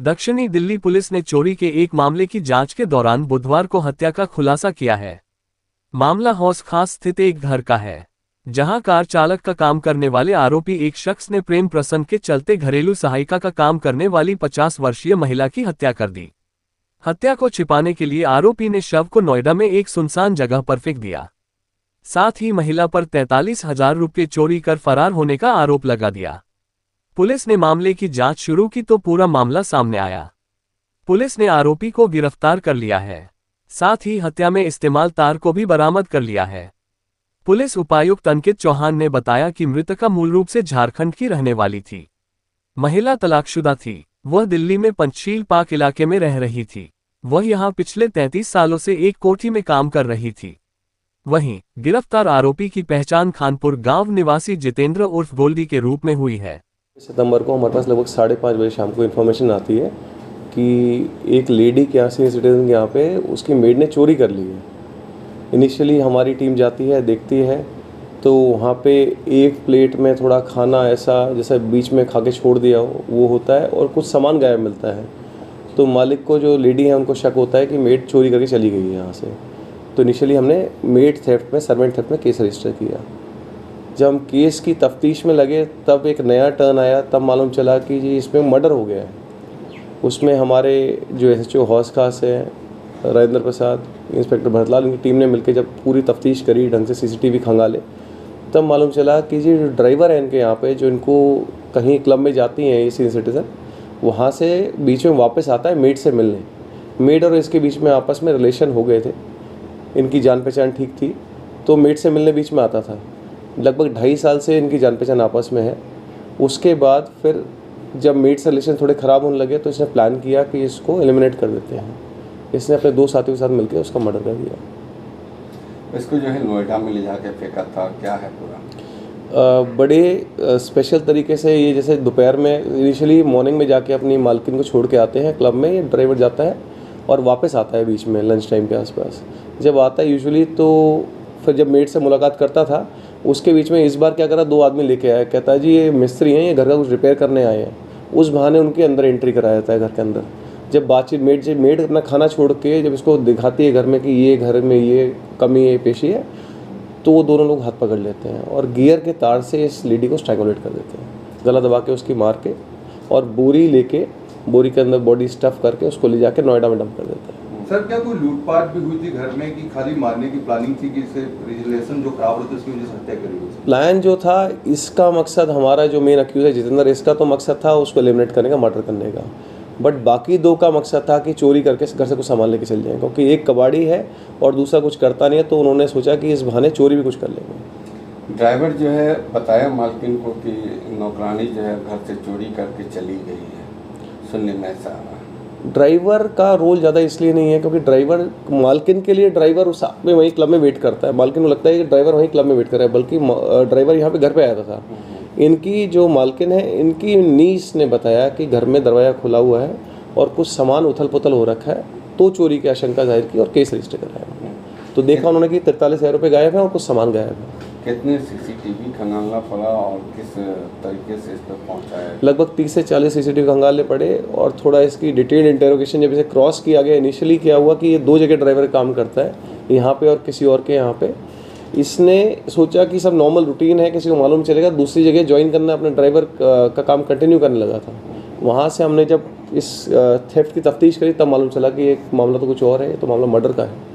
दक्षिणी दिल्ली पुलिस ने चोरी के एक मामले की जांच के दौरान बुधवार को हत्या का खुलासा किया है। मामला हौस खास स्थित एक घर का है, जहां कार चालक का काम करने वाले आरोपी एक शख्स ने प्रेम प्रसंग के चलते घरेलू सहायिका का काम करने वाली 50 वर्षीय महिला की हत्या कर दी। हत्या को छिपाने के लिए आरोपी ने शव को नोएडा में एक सुनसान जगह पर फेंक दिया। साथ ही महिला पर 43,000 रुपये चोरी कर फरार होने का आरोप लगा दिया। पुलिस ने मामले की जांच शुरू की तो पूरा मामला सामने आया। पुलिस ने आरोपी को गिरफ्तार कर लिया है, साथ ही हत्या में इस्तेमाल तार को भी बरामद कर लिया है। पुलिस उपायुक्त अंकित चौहान ने बताया कि मृतका मूल रूप से झारखंड की रहने वाली थी। महिला तलाकशुदा थी। वह दिल्ली में पंचशील पार्क इलाके में रह रही थी। वह यहां पिछले 33 सालों से एक कोठी में काम कर रही थी। वहीं गिरफ्तार आरोपी की पहचान खानपुर गांव निवासी जितेंद्र उर्फ गोल्डी के रूप में हुई है। सितंबर को हमारे पास लगभग 5:30 बजे शाम को इन्फॉर्मेशन आती है कि एक लेडी के यहाँ सीनियर सिटीजन के यहाँ पे उसकी मेड ने चोरी कर ली है। इनिशियली हमारी टीम जाती है, देखती है, तो वहाँ पे एक प्लेट में थोड़ा खाना ऐसा जैसे बीच में खा के छोड़ दिया हो वो होता है और कुछ सामान गायब मिलता है। तो मालिक को जो लेडी है उनको शक होता है कि मेड चोरी करके चली गई है यहाँ से। तो इनिशियली हमने मेड थेफ्ट में, सर्वेंट थेफ्ट में केस रजिस्टर किया। जब हम केस की तफ्तीश में लगे तब एक नया टर्न आया। तब मालूम चला कि जी इसमें मर्डर हो गया है। उसमें हमारे जो SHO हौस खास है राजेंद्र प्रसाद, इंस्पेक्टर भरतलाल, इनकी टीम ने मिलकर जब पूरी तफ्तीश करी, ढंग से CCTV खंगाले, तब मालूम चला कि जी ड्राइवर है इनके यहाँ पे, जो इनको कहीं क्लब में जाती हैं ये सीनियर सिटीजन, वहाँ से बीच में वापस आता है मेड से मिलने। मेड और इसके बीच में आपस में रिलेशन हो गए थे, इनकी जान पहचान ठीक थी, तो मेड से मिलने बीच में आता था। लगभग 2.5 साल से इनकी जान पहचान आपस में है। उसके बाद फिर जब मेड से रिलेशन थोड़े ख़राब होने लगे तो इसने प्लान किया कि इसको एलिमिनेट कर देते हैं। इसने अपने 2 साथियों के साथ मिलकर उसका मर्डर कर दिया। इसको जो है नोएडा में ले जाके फेंका था, क्या है पूरा? बड़े स्पेशल तरीके से ये, जैसे दोपहर में इनिशियली मॉर्निंग में जाके अपनी मालकिन को छोड़ के आते हैं क्लब में, ये ड्राइवर जाता है और वापस आता है बीच में लंच टाइम के आसपास। जब आता है यूजुअली, तो फिर जब मेड से मुलाकात करता था उसके बीच में इस बार क्या करा, 2 आदमी लेके आया। कहता है जी ये मिस्त्री हैं, ये घर का कुछ रिपेयर करने आए हैं। उस बहाने उनके अंदर एंट्री कराया जाता है घर के अंदर। जब बातचीत मेड अपना खाना छोड़ के जब इसको दिखाती है घर में कि ये घर में ये कमी है, पेशी है, तो वो दोनों लोग हाथ पकड़ लेते हैं और गियर के तार से इस लेडी को स्ट्रैंगुलेट कर देते हैं, गला दबा के उसकी मार के, और बोरी के अंदर बॉडी स्टफ करके उसको ले जाके नोएडा में डंप कर देते हैं। सर, क्या कोई लूटपाट भी हुई थी घर में कि खाली मारने की प्लानिंग थी कि इससे रिलेशन जो खराब होती है उसकी वजह से हत्या करी हुई? प्लान जो था, इसका मकसद, हमारा जो मेन अक्यूज है जितेंद्र, इसका तो मकसद था उसको एलिमिनेट करने का, मर्डर करने का। बट बाकी 2 का मकसद था कि चोरी करके घर से कुछ सामान लेके चल जाएं, क्योंकि एक कबाड़ी है और दूसरा कुछ करता नहीं है, तो उन्होंने सोचा कि इस बहाने चोरी भी कुछ कर लेंगे। ड्राइवर जो है बताया मालकिन को कि नौकरानी जो है घर से चोरी करके चली गई है, सुनने में ऐसा आ रहा है। ड्राइवर का रोल ज़्यादा इसलिए नहीं है क्योंकि ड्राइवर, मालकिन के लिए ड्राइवर उस साथ में वहीं क्लब में वेट करता है। मालकिन को लगता है कि ड्राइवर वहीं क्लब में वेट कर रहा है, बल्कि ड्राइवर यहाँ पे घर पे आया था। इनकी जो मालकिन है, इनकी नीस ने बताया कि घर में दरवाज़ा खुला हुआ है और कुछ सामान उथल पुथल हो रखा है, तो चोरी की आशंका जाहिर की और केस रजिस्टर कराया। तो देखा उन्होंने कि 43,000 रुपये गायब है और कुछ सामान गायब है। कितने CCTV खंगालना पड़ा और किस तरीके से इस पर पहुँचा है? लगभग 30 से 40 CCTV खंगालने पड़े और थोड़ा इसकी डिटेल्ड इंटेरोगेशन जब इसे क्रॉस किया गया। इनिशियली क्या हुआ कि ये 2 जगह ड्राइवर काम करता है, यहाँ पे और किसी और के यहाँ पे। इसने सोचा कि सब नॉर्मल रूटीन है, किसी को मालूम चलेगा, दूसरी जगह ज्वाइन करना, अपने ड्राइवर का काम कंटिन्यू करने लगा था। वहाँ से हमने जब इस थेफ्ट की तफ्तीश करी तब मालूम चला कि ये मामला तो कुछ और है, तो मामला मर्डर का है।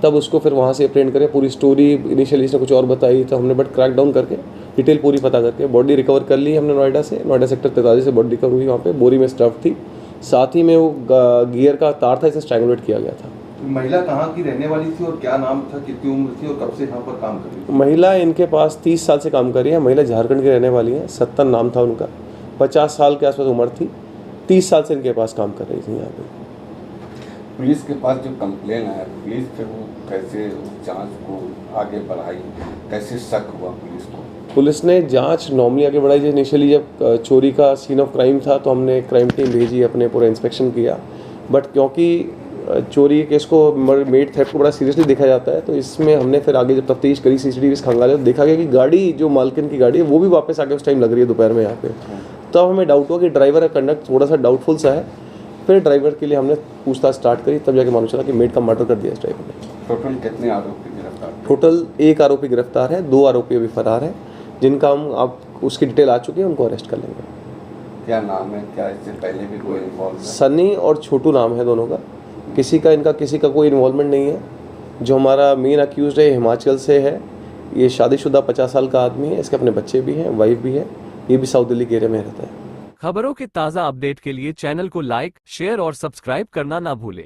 तब उसको फिर वहाँ से अप्रेंड करें, पूरी स्टोरी इनिशियली इसने कुछ और बताई, तो हमने बट क्रैक डाउन करके डिटेल पूरी पता करके बॉडी रिकवर कर ली हमने नोएडा सेक्टर 43 से बॉडी रिकवर हुई। वहाँ पे बोरी में स्टफ थी, साथ ही में वो गियर का तार था, इसे स्ट्रैंगुलेट किया गया था। महिला कहाँ की रहने वाली थी और क्या नाम था, कितनी उम्र थी और कब से यहाँ पर काम कर रही थी? महिला इनके पास 30 साल से काम कर रही है। महिला झारखंड की रहने वाली है, 70 नाम था उनका, 50 साल के आसपास उम्र थी, 30 साल से इनके पास काम कर रही थी यहाँ पे। पुलिस के पास जो कंप्लेन आया, पुलिस फिर वो कैसे जांच को आगे बढ़ाई, कैसे शक हुआ पुलिस को? पुलिस ने जांच नॉर्मली आगे बढ़ाई। इनिशियली जब चोरी का सीन ऑफ क्राइम था तो हमने क्राइम टीम भेजी, अपने पूरा इंस्पेक्शन किया। बट क्योंकि चोरी के केस को, मेड थेफ्ट को बड़ा सीरियसली देखा जाता है, तो इसमें हमने फिर आगे जब तफ्तीश करी, CCTV खंगाले, तो देखा गया कि गाड़ी जो मालकिन की गाड़ी है वो भी वापस आके उस टाइम लग रही है दोपहर में यहाँ पे। तब हमें डाउट हुआ कि ड्राइवर का कंडक्ट थोड़ा सा डाउटफुल सा है। फिर ड्राइवर के लिए हमने पूछताछ स्टार्ट करी, तब जाके मालूम चला कि मेड का मर्डर कर दिया इस ड्राइवर ने। टोटल कितने आरोपी गिरफ्तार? टोटल 1 आरोपी गिरफ्तार है, 2 आरोपी अभी फरार है, जिनका हम आप उसकी डिटेल आ चुकी है, उनको अरेस्ट कर लेंगे। क्या नाम है, क्या इससे पहले भी कोई इन्वॉल्व है? सनी और छोटू नाम है दोनों का। किसी का कोई इन्वॉल्वमेंट नहीं है। जो हमारा मेन अक्यूज़ड है हिमाचल से है, ये शादीशुदा 50 साल का आदमी है, इसके अपने बच्चे भी हैं, वाइफ भी है, ये भी साउथ दिल्ली के एरिया में रहता है। खबरों के ताज़ा अपडेट के लिए चैनल को लाइक, शेयर और सब्सक्राइब करना ना भूलें।